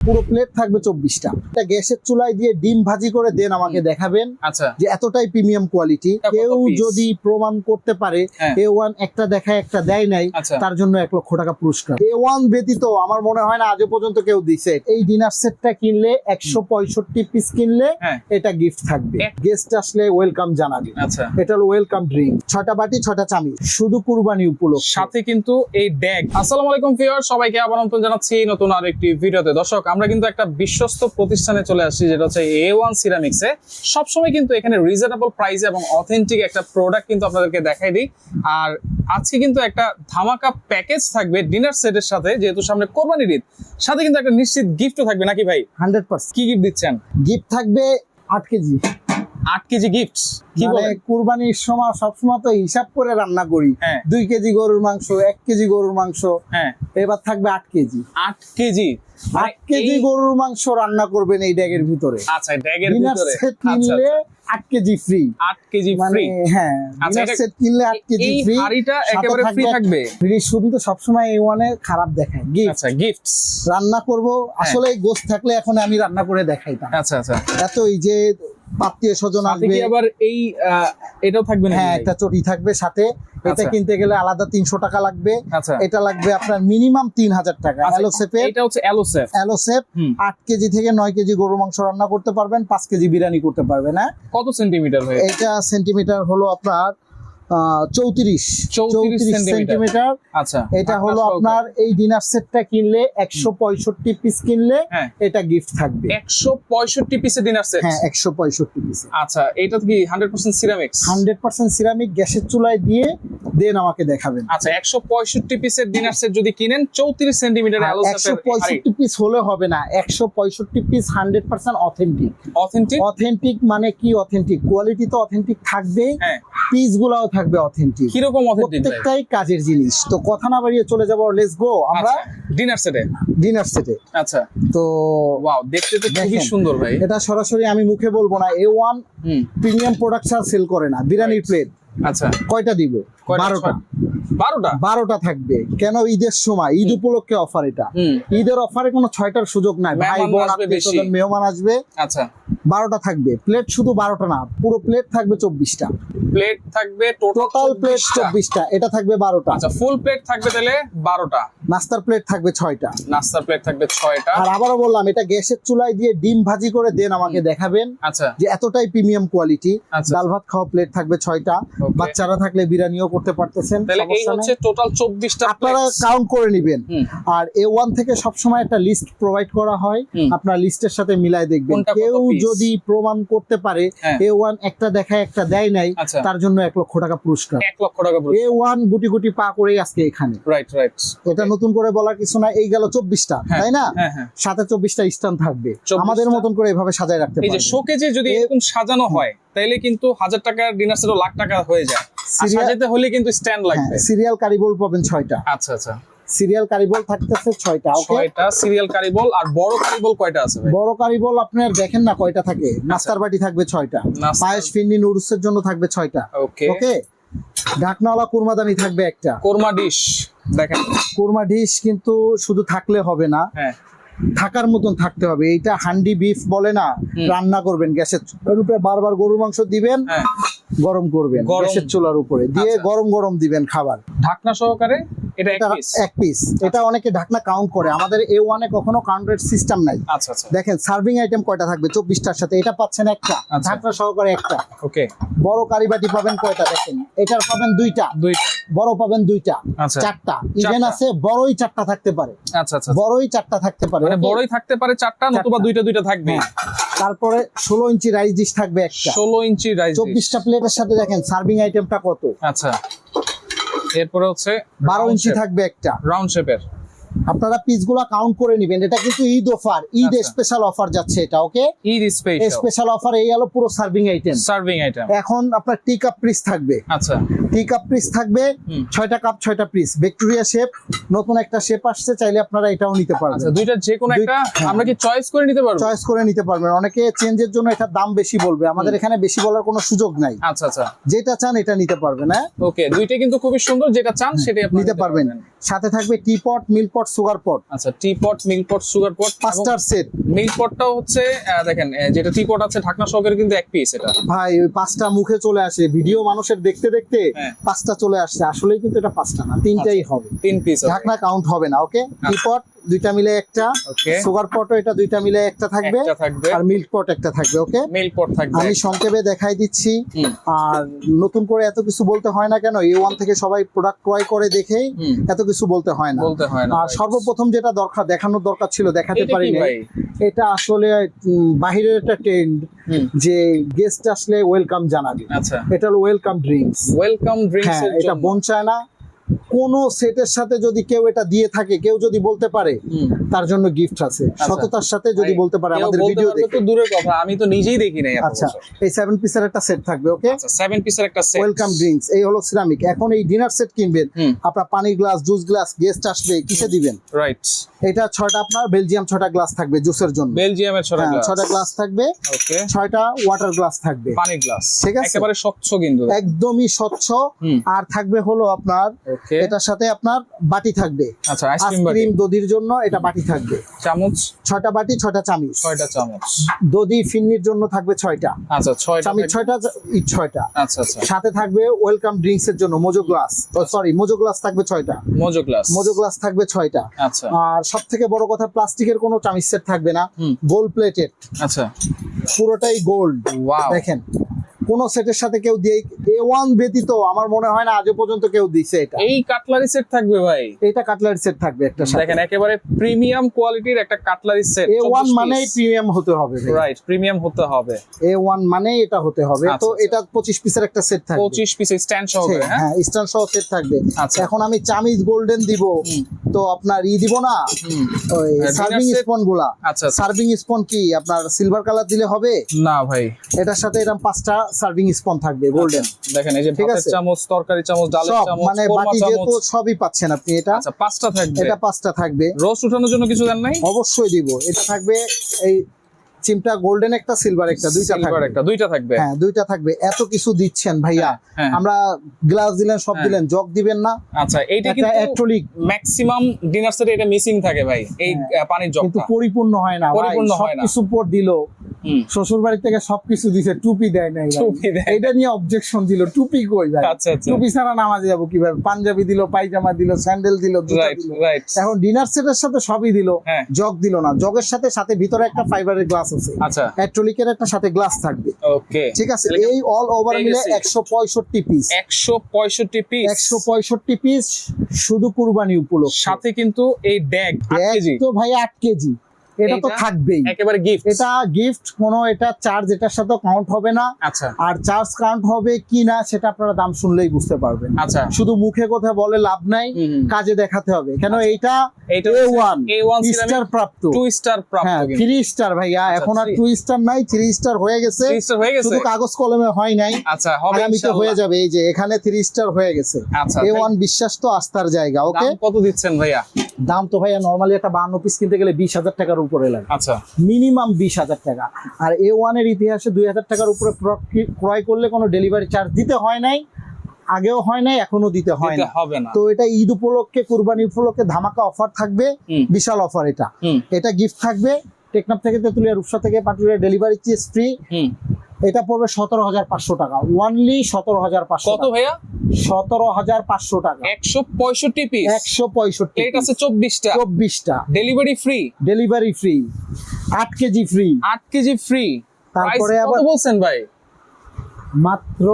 পুরো প্লেট থাকবে 24টা। এটা গ্যাসের চুলায় দিয়ে ডিম ভাজি করে দেন আমাকে দেখাবেন আচ্ছা যে এতটাই প্রিমিয়াম কোয়ালিটি। এটা কত কেউ piece? যদি প্রমাণ করতে পারে হ্যাঁ। A1 একটা দেখায় একটা দেয় নাই, আচ্ছা। তার জন্য 1 লক্ষ টাকা পুরস্কার। A1 ব্যতীত আমার মনে হয় না আজও পর্যন্ত কেউ দিছে। এই ডিনার সেটটা কিনলে 165 পিস কিনলে হ্যাঁ। এটা গিফট থাকবে। গেস্ট আসলে ওয়েলকাম জানাবে। আচ্ছা এটা হলো ওয়েলকাম ড্রিঙ্ক। 6টা বাটি 6টা চামচ, শুধু কুরবানি উপলক্ষে। সাথে কিন্তু এই ড্যাগ। আসসালামু আলাইকুম ভিউয়ার, সবাইকে আবার আমন্ত্রণ জানাচ্ছি নতুন আর একটি ভিডিওতে। দর্শক, আমরা কিন্তু একটা বিশ্বস্ত প্রতিষ্ঠানে চলে আসছি, যেটা হচ্ছে A1 সিরামিক্সে। সবসময় কিন্তু এখানে রিজনেবল প্রাইসে এবং অথেন্টিক একটা প্রোডাক্ট কিন্তু আপনাদেরকে দেখাই দিই। আর আজকে কিন্তু একটা ধামাকা প্যাকেজ থাকবে ডিনার সেটের সাথে, যেহেতু সামনে কোরবানির ঈদ। সাথে কিন্তু একটা নিশ্চিত গিফটও থাকবে নাকি ভাই? 100% কি গিফট দিচ্ছেন? গিফট থাকবে 8 কেজি। 8 KG gift? কি মানে বলেন? কুরবানির সময় সবসময় তো হিসাব করে রান্না করি। হ্যাঁ। 2 কেজি গরুর মাংস, 1 কেজি গরুর মাংস, হ্যাঁ, এবার থাকবে 8 কেজি। 8 কেজি 8 কেজি গরুর মাংস রান্না করবেন এই ড্যাগের ভিতরে। আচ্ছা, ড্যাগের ডিনার ভিতরে সেট কিনলে 8 কেজি ফ্রি। 8 কেজি মানে ফ্রি। হ্যাঁ, আচ্ছা, ডিনার এটা- সেট কিনলে 8 কেজি এই ফ্রি। হাঁড়িটা একেবারে ফ্রি থাকবে? ফ্রি শুধু তো সবসময় A1 এর খারাপ দেখায়। গিফট আচ্ছা, গিফটস। রান্না করব আসলে গোস্ত থাকলে এখন আমি রান্না করে দেখাইতাম। আচ্ছা আচ্ছা, এত এই যে আত্মীয় স্বজন সাথে আসবে। কি আবার এই এটাও থাকবে নাকি হ্যাঁ, ভাই? একটা চটি থাকবে সাথে। এটা আচ্ছা। কিনতে গেলে আলাদা 300 টাকা লাগবে। আচ্ছা। এটা লাগবে আপনার মিনিমাম 3000 টাকা। আচ্ছা, অ্যালোসেপের এটা হচ্ছে অ্যালোসেফ। অ্যালোসেপ হুম। 8 কেজি থেকে 9 কেজি গরুর মাংস রান্না করতে পারবেন, 5 কেজি বিরিয়ানি করতে পারবেন। হ্যাঁ, কত সেন্টিমিটার হয়ে? এটা সেন্টিমিটার হলো আপনার 34 সেন্টিমিটার। আচ্ছা, এটা ঢাকনা হলো সহকারে। আপনার এই ডিনার সেটটা কিনলে 165 পিস কিনলে হ্যাঁ। এটা গিফট থাকবে। 165 পিসের ডিনার সেট। হ্যাঁ, 165 পিস। আচ্ছা, এটা কি 100% সিরামিক্স? 100% সিরামিক গ্যাসের চুলায় দিয়ে দেন আমাকে দেখাবেন। আচ্ছা, 165 পিসের ডিনার সেট যদি কিনেন 34 সেন্টিমিটার অ্যালোসেফের 165 পিস হলে হবে না, 165 পিস 100% অথেন্টিক। অথেন্টিক। অথেন্টিক মানে কি? অথেন্টিক কোয়ালিটি তো অথেন্টিক থাকবেই, হ্যাঁ। পিস গুলাও থাকবে অথেন্টিক। কি রকম অথেন্টিক? প্রত্যেকটাই কাজের জিনিস। তো কথা না বাড়িয়ে চলে যাবো, লেটস গো আমরা ডিনার সেটে। ডিনার সেটে। আচ্ছা, তো ওয়াও, দেখতে তো খুবই দেখেন, সুন্দর ভাই। এটা সরাসরি আমি মুখে বলবো না। A1 হুম। প্রিমিয়াম প্রোডাকশন সেল করে না। বিরিয়ানির প্লেট আচ্ছা, কয়টা দিব? কয়টা? 12টা। 12টা? 12টা থাকবে। কেন? ঈদের সময়, ঈদ উপলক্ষে অফার এটা। হুম। ঈদের অফারে কোনো 6টার সুযোগ নাই। ভাই মেহমান বোন আসবে আত্মীয় বেশি। স্বজন মেহমান আসবে, আচ্ছা, 12টা থাকবে। প্লেট শুধু 12টা না, পুরো প্লেট থাকবে 24টা। প্লেট থাকবে টোটাল প্লেট 24টা, এটা থাকবে 12টা। আচ্ছা, ফুল প্লেট থাকবে তাহলে 12টা। নাস্তার প্লেট থাকবে 6টা। নাস্তার প্লেট থাকবে 6টা। আর আবারও বললাম, এটা গ্যাসের চুলায় দিয়ে ডিম ভাজি করে দেন আমাকে দেখাবেন আচ্ছা, যে এতটাই প্রিমিয়াম কোয়ালিটি। আচ্ছা। ডাল ভাত খাওয়া প্লেট থাকবে 6টা। Okay. বাচ্চারা থাকলে বিরিয়ানিও করতে পারতেছেন, তাহলে এই সমস্যা হচ্ছে নেই। টোটাল 24টা আপনারা প্লেট। কাউন্ট করে নেবেন। হুম। আর A1 থেকে সবসময় একটা লিস্ট প্রোভাইড করা হয়, হুম। আপনার লিস্টের সাথে মিলাই দেখবেন। কোনটা কত কেউ piece? যদি প্রমাণ করতে পারে হ্যাঁ। A1 একটা দেখায় একটা দেয় নাই, আচ্ছা। তার জন্য 1 লক্ষ টাকা পুরস্কার। 1 লক্ষ টাকা পুরো। A1 গুটি গুটি পা করে আজকে এখানে। Right right. এটা নতুন করে বলার কিছু না। এই গেল 24টা, হ্যাঁ, তাই না? হ্যাঁ, হ্যাঁ। সাথে 24টা স্ট্যান্ড থাকবে। 24টা? আমাদের মতন করে এভাবে সাজায় রাখতে এই যে পারবেন। শোকেজে যদি এরকম সাজানো হয়, তাইলে কিন্তু 1000 টাকার ডিনার সেটও লাখ টাকা হয়ে যায়। আর Serial- সাজাতে হলে কিন্তু স্ট্যান্ড লাগবে। সিরিয়াল কারিবল পাবেন 6টা। আচ্ছা আচ্ছা, সিরিয়াল কারিবল থাকতেছে 6টা। ওকে, 6টা সিরিয়াল কারিবল। আর বড় কারিবল কয়টা আছে ভাই? বড় কারিবল আপনার দেখেন না কয়টা থাকে। নাস্তার বাটি থাকবে 6টা। নাস্তার- পায়েস ফিন্নি নুডলসের জন্য থাকবে 6টা। ওকে। ওকে, ঢাকনাওয়ালা কুরমাদানি থাকবে একটা। কোরমা ডিশ দেখেন। কুরমা ডিশ কিন্তু শুধু থাকলে হবে না, হ্যাঁ, থাকার মতন থাকতে হবে। এইটা হান্ডি বিফ বলে না, রান্না করবেন গ্যাসের চুলার উপরে, বারবার গরুর মাংস দিবেন, হ্যাঁ। গরম করবেন গরম। গ্যাসের চুলার উপরে দিয়ে, আচ্ছা। গরম গরম দিবেন খাবার। ঢাকনা সহকারে এটা এক এটা পিস। 1 পিস। এটা অনেকে ঢাকনা কাউন্ট করে, আমাদের A1 এ কখনো কাউন্টের সিস্টেম নাই। আচ্ছা আচ্ছা, দেখেন সার্ভিং আইটেম কয়টা থাকবে 24টার সাথে, এটা পাচ্ছেন একটা, আচ্ছা। ঢাকনা সহকারে একটা। ওকে। বড় কারিবাটি পাবেন কয়টা দেখেন, এটার পাবেন 2টা, দুইটা। বড় পাবেন 2টা, আচ্ছা। 4টা। ইভেন 4টা। আছে বড়ই 4টা থাকতে পারে, আচ্ছা আচ্ছা, বড়ই 4টা থাকতে পারে। মানে okay? বড়ই থাকতে পারে 4টা, নতুবা 2টা 2টা থাকবে। হ্যাঁ। তারপরে 16 ইঞ্চি রাইস ডিশ থাকবে একটা। 16 ইঞ্চি রাইস। 24টা প্লেটের সাথে দেখেন সার্ভিং আইটেমটা কত। আচ্ছা, এরপরে হচ্ছে 12 ইঞ্চি থাকবে একটা। রাউন্ড শেপের। আপনারা পিসগুলো কাউন্ট করে নেবেন। এটা কিন্তু ঈদ অফার, ঈদ আচ্ছা। স্পেশাল অফার যাচ্ছে এটা। ওকে, ঈদ স্পেশাল স্পেশাল অফার। এই হলো পুরো সার্ভিং আইটেম। Serving item. এখন আপনার টি কাপ পিস থাকবে, আচ্ছা, টি কাপ পিস থাকবে। হুম। 6টা কাপ 6টা পিস। ভিক্টোরিয়া শেপ, নতুন একটা শেপ আসছে, চাইলে আপনারা এটাও নিতে আচ্ছা, পারবেন। দুইটা যে কোনো একটা হ্যাঁ। আমরা কি চয়েস করে নিতে পারবো? চয়েস করে নিতে পারবেন। অনেকে চেঞ্জের জন্য এটার দাম বেশি বলবে, আমাদের এখানে বেশি বলার কোনো সুযোগ নাই। আচ্ছা আচ্ছা, যেটা চান এটা নিতে পারবেন। হ্যাঁ, ওকে। দুইটা কিন্তু খুবই সুন্দর, যেটা চান সেটাই আপনি নিতে পারবেন। সাথে থাকবে টি পট, মিল্ক পট পট সুগার পট, আচ্ছা টি পট, মিল্ক পট, সুগার পট, পাঁচটার সেট। মিল্ক পটটাও হচ্ছে দেখেন যেটা টি পট আছে ঢাকনা সহকারে কিন্তু এক পিস এটা। ভাই ওই পাঁচটা মুখে চলে আসে, ভিডিও মানুষের দেখতে দেখতে হ্যাঁ। পাঁচটা চলে আসছে, আসলেই কিন্তু এটা পাঁচটা না, তিনটাই হবে, 3 পিস ঢাকনা কাউন্ট হবে না। ওকে, টি পট দুইটা মিলে একটা, ওকে সুগার পটও এটা দুইটা মিলে একটা থাকবে, একটা থাকবে, আর মিল্ক পট একটা থাকবে। ওকে, মিল্ক পট থাকবে। আমি সংক্ষেপে দেখাই দিচ্ছি। হুম। আর নতুন করে এত কিছু বলতে হয় না, কেন A1 থেকে সবাই প্রোডাক্ট ক্রয় করে দেখেই হুম। এত কিছু বলতে হয় না। বলতে হয় না আর সর্বপ্রথম যেটা দরকার, দেখানোর দরকার ছিল, দেখাতে এটা কি পারিনি। ভাই? এটা আসলে বাহিরের একটা ট্রেন্ড হুম। যে গেস্ট আসলে ওয়েলকাম জানাবে, আচ্ছা এটা হলো ওয়েলকাম ড্রিঙ্কস। ওয়েলকাম ড্রিঙ্কস হ্যাঁ, এর এটা জন্য। বোন চায় না। কোন সেটের সাথে যদি কেউ এটা দিয়ে থাকে, কেউ যদি বলতে পারে, হুম। তার জন্য গিফট আছে, সততার সাথে যদি ভাই, বলতে পারে কেউ আমাদের বলতে ভিডিও পারবে দেখে। তো দূরের কথা, আমি তো নিজেই দেখি নাই এত আচ্ছা, বছর। এই 7 পিসের একটা সেট থাকবে। ওকে, আচ্ছা 7 পিসের একটা সেট। ওয়েলকাম ড্রিঙ্কস, এই হলো সিরামিক। এখন এই ডিনার সেট কিনবেন, হুম। আপনার পানির গ্লাস, জুস গ্লাস, গেস্ট আসবে, কিসে দিবেন? রাইট, এটা 6টা আপনার বেলজিয়াম 6টা গ্লাস থাকবে জুসের জন্য। বেলজিয়ামের ছড়া হ্যাঁ, গ্লাস। 6টা গ্লাস থাকবে, ওকে, 6টা ওয়াটার গ্লাস থাকবে, পানি গ্লাস। ঠিক আছে? একেবারে স্বচ্ছ কিন্তু। একদমই স্বচ্ছ। হুম। আর থাকবে হলো আপনার ওকে, এটার সাথে আপনার বাটি থাকবে, আচ্ছা আইসক্রিম বাটি, আইসক্রিম দধির জন্য এটা বাটি থাকবে, চামচ 6টা বাটি 6টা চামচ। 6টা চামচ, দধি ফিন্নির জন্য থাকবে 6টা, আচ্ছা 6টা চামচ 6টা, ইট 6টা। আচ্ছা আচ্ছা, সাথে থাকবে ওয়েলকাম ড্রিঙ্কস এর জন্য Mojo glass, sorry Mojo glass থাকবে 6টা, মোজো গ্লাস। মোজো গ্লাস থাকবে 6টা। আচ্ছা আর সব থেকে বড় কথা, প্লাস্টিকের কোনো চামচ সেট থাকবে না, হুম। গোল্ড প্লেটেড, আচ্ছা, পুরোটাই গোল্ড। ওয়াও, দেখেন, কোন সেটের সাথে কেউ দিয়ে, A1 ব্যতীত আমার মনে হয় না আজও পর্যন্ত কেউ দিছে এটা। এই কাটলারি সেট থাকবে ভাই। এটা কাটলারি সেট থাকবে একটা সাথে। দেখেন একেবারে প্রিমিয়াম কোয়ালিটির একটা কাটলারি সেট। A1 মানেই প্রিমিয়াম হতে হবে, রাইট, প্রিমিয়াম হতে হবে। A1 মানেই এটা হতে হবে। আচ্ছা, তো আচ্ছা। এটা 25 পিসের একটা সেট থাকবে, 25 পিস স্ট্যান্ড সহকারে। হ্যাঁ, হ্যাঁ, স্ট্যান্ড সহ সেট থাকবে। আচ্ছা। এখন আমি চামিজ গোল্ডেন দিব, হুম। তো আপনার দিব না, হুম। ওই dinner সার্ভিং set? স্পুন গুলা, আচ্ছা আচ্ছা। সার্ভিং স্পুন কি আপনার সিলভার কালার দিলে হবে? না ভাই, এটার সাথে এরকম 5টা সার্ভিং স্পুন থাকবে গোল্ডেন। দেখেন এই যে ঠিক ভাতের আছে? চামচ, তরকারি চামচ, ডালের সব চামচ, মানে কোরমা বাটি যেহেতু চামচ। সবই পাচ্ছেন আপনি। এটা আচ্ছা 5টা থাকবে। এটা 5টা থাকবে, রোস্ট উঠানোর জন্য কিছু দেন নাই? অবশ্যই দিব। এটা থাকবে এই চিমটা গোল্ডেন একটা, সিলভার একটা, দুইটা Silver থাকবে। একটা, দুইটা থাকবে। হ্যাঁ, দুইটা থাকবে। এত কিছু দিচ্ছেন ভাইয়া, হ্যাঁ। আমরা গ্লাস দিলেন, সব হ্যাঁ। দিলেন, জগ দিবেন না? আচ্ছা এইটা একটা কিন্তু অ্যাক্রিলিক, ম্যাক্সিমাম ডিনার সেটে এটা মিসিং থাকে ভাই, এই পানির কিন্তু জগটা। পরিপূর্ণ হয় না ভাই। পরিপূর্ণ হয় না। সবকিছু পর দিল, হুম। শ্বশুর বাড়ি থেকে সবকিছু দিছে, টুপি দেয় নাই ভাই। টুপি দেয়। এটা নিয়ে অবজেকশন দিল, টুপি কই ভাই? আচ্ছা আচ্ছা, টুপি ছাড়া নামাজে যাবো কিভাবে? পাঞ্জাবি দিল, পায়জামা দিল, স্যান্ডেল দিল, জুতা রাইট দিল। রাইট। এখন ডিনার সেটের সাথে সবই দিল, হ্যাঁ। জগ দিল না। জগের সাথে সাথে ভিতরে একটা ফাইবারের গ্লাস আছে, আচ্ছা অ্যাক্রিলিকের একটা সাথে গ্লাস থাকবে, ওকে, ঠিক আছে? এই অল ওভার পেয়ে মিলে গেছি। 165 পিস, 165 পিস। 165 পিস শুধু কুরবানি উপলক্ষে। সাথে কিন্তু এই ড্যাগ 8 ব্যাগ কেজি তো ভাই 8 কেজি, এটা তো এইটা থাকবেই। একেবারে গিফট। এটা গিফট, কোনো এটা চার্জ এটার সাথে কাউন্ট হবে না। আচ্ছা আর চার্জ কাউন্ট হবে কি না সেটা আপনারা দাম শুনলেই বুঝতে পারবেন। আচ্ছা, শুধু মুখে কথা বলে লাভ নাই, হুম। কাজে দেখাতে হবে। কেন এইটা এইটা A1 A1 স্টার সিরামিক প্রাপ্ত, 2 স্টার প্রাপ্ত হ্যাঁ কিন্তু 3 স্টার ভাইয়া। এখন আর 2 স্টার নাই, 3 স্টার হয়ে গেছে। 3 স্টার হয়ে গেছে। শুধু কাগজ কলমে হয় নাই, আচ্ছা হবে আগামীতে ইনশাআল্লাহ। হয়ে যাবে। এই যে এখানে 3 স্টার হয়ে গেছে। আচ্ছা A1 বিশ্বাস তো আস্থার জায়গা। ওকে, দাম কত দিচ্ছেন ভাইয়া? দাম তো ভাইয়া নরমালি একটা 52 পিস কিনতে গেলে 20,000 টাকার উপরে লাগে, আচ্ছা মিনিমাম 20,000 টাকা। আর A1 এর ইতিহাসে 2,000 টাকার উপরে ক্রয় করলে কোনো ডেলিভারি চার্জ দিতে হয় নাই, আগেও হয় নাই, এখনো দিতে হয় দিতে না। হবে না। তো এটা ঈদ উপলক্ষে, কুরবানি উপলক্ষে ধামাকা অফার থাকবে, হুম। বিশাল অফার এটা। হুম এটা গিফট থাকবে। টেকনাফ থেকে তেতুলিয়া, রূপসা থেকে পাটুরিয়া ডেলিভারি চার্জ ফ্রি। হুম। এটা পড়বে 17,500 টাকা, ওনলি 17,500 কত ভাইয়া? 17,500 টাকা, 165 পিস। 165 প্লেট আছে 24টা, 24টা, delivery free, delivery free, 8 KG free. 8 KG free. তারপরে প্রাইস কত আবার বলছেন ভাই? মাত্র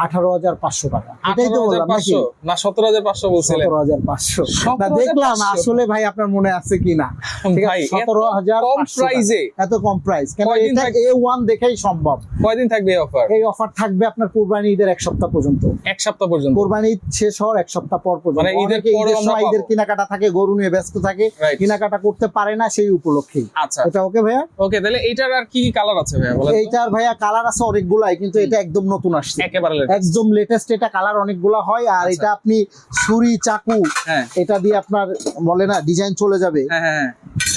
18,500 টাকা। এটাই তো বললাম নাকি? 18,500 না 17,500 বলছিলেন? 17,500 না, 17,500 দেখলাম আসলে ভাই আপনার মনে আছে কিনা। ঠিক ভাই, আছে, এত কম 17,500 প্রাইসে? এত কম প্রাইস কেন? কয়দিন এটা থাকবে? A1 দেখেই সম্ভব। কয়দিন থাকবে এই অফার? এই অফার থাকবে আপনার কুরবানি ঈদের 1 সপ্তাহ পর্যন্ত। 1 সপ্তাহ পর্যন্ত। কুরবানি ঈদ শেষ হওয়ার 1 সপ্তাহ পর পর্যন্ত। মানে ঈদের অনেকে পরেও ঈদের আমরা সময় ঈদের পাবো। কেনাকাটা থাকে, গরু নিয়ে ব্যস্ত থাকে, Right. কেনাকাটা করতে পারে না, সেই উপলক্ষেই। আচ্ছা এটা ওকে ভাইয়া? ওকে, তাহলে এইটার আর কি কি কালার আছে ভাইয়া বলেন তো? এইটার ভাইয়া কালার আছে অনেকগুলাই, কিন্তু এটা একদম নতুন আসছে, একেবারে latest। একদম লেটেস্ট। এটা কালার অনেকগুলা হয়। আর আচ্ছা। এটা আপনি ছুরি, চাকু, হ্যাঁ এটা দিয়ে আপনার বলে না ডিজাইন চলে যাবে, হ্যাঁ হ্যাঁ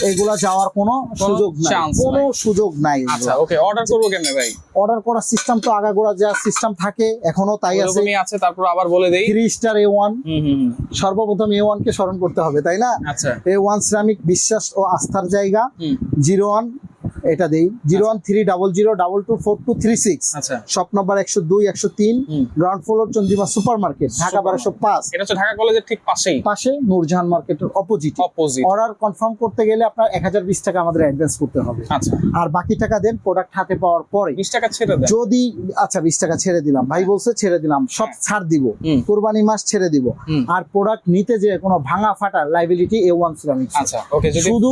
এগুলা যাওয়ার কোনো সুযোগ নাই, chance কোনো নাই। সুযোগ নাই। আচ্ছা ওকে, অর্ডার করবো কেমনে ভাই? অর্ডার করার সিস্টেম তো আগাগোড়া যা সিস্টেম থাকে এখনো তাই আছে। ওরকমই আছে, তারপর আবার বলে দেই। 3 স্টার A1, হুম হুম হুম। সর্বপ্রথম A1 কে স্মরণ করতে হবে, তাই না? আচ্ছা A1 সিরামিক, বিশ্বাস ও আস্থার জায়গা। হুম 01 এটা দেই, 01300224236, আচ্ছা। শপ নাম্বার 102 103, হুম। Ground floor Chandrima super market, Dhaka 1205, এটা হচ্ছে ঢাকা কলেজের ঠিক পাশেই, পাশে নূরজাহান মার্কেটের অপোজিট। অপোজিট। অর্ডার কনফার্ম করতে গেলে আপনার 1020 টাকা আমাদের অ্যাডভান্স করতে হবে, আচ্ছা আর বাকি টাকা দেন প্রোডাক্ট হাতে পাওয়ার পরে। 20 টাকা ছেড়ে দেন। যদি আচ্ছা 20 টাকা ছেড়ে দিলাম, ভাই বলছে ছেড়ে দিলাম, সব ছাড় দিব, হুম। কোরবানি মাস ছেড়ে দিব। হুম। আর প্রোডাক্ট নিতে যে কোনো ভাঙা ফাটা লাইবিলিটি A1 সিরামিক্স। আচ্ছা ওকে, যদি শুধু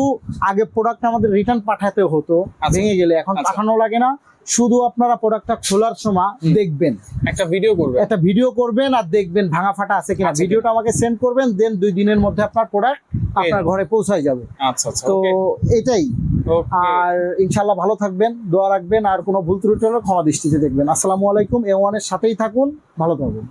আগে প্রোডাক্ট আমাদের রিটার্ন পাঠাতে হতো, আচ্ছা। ভেঙে গেলে, এখন আচ্ছা। পাঠানো লাগে না। শুধু আপনারা প্রোডাক্টটা খোলার সময় দেখবেন, একটা ভিডিও করবে। একটা ভিডিও করবেন আর দেখবেন ভাঙা ফাটা আছে কিনা। আছে ভিডিওটা আমাকে সেন্ড করবেন, দেন 2 দিনের মধ্যে আপনার প্রোডাক্ট আপনার ঘরে পৌঁছায় যাবে। আচ্ছা আচ্ছা তো ওকে এটাই। ওকে। আর ইনশাল্লাহ ভালো থাকবেন, দোয়া রাখবেন, আর কোনো ভুল ত্রুটি হলে ক্ষমা দৃষ্টিতে দেখবেন। আসসালামু আলাইকুম। A1 এর সাথেই থাকুন, ভালো থাকুন।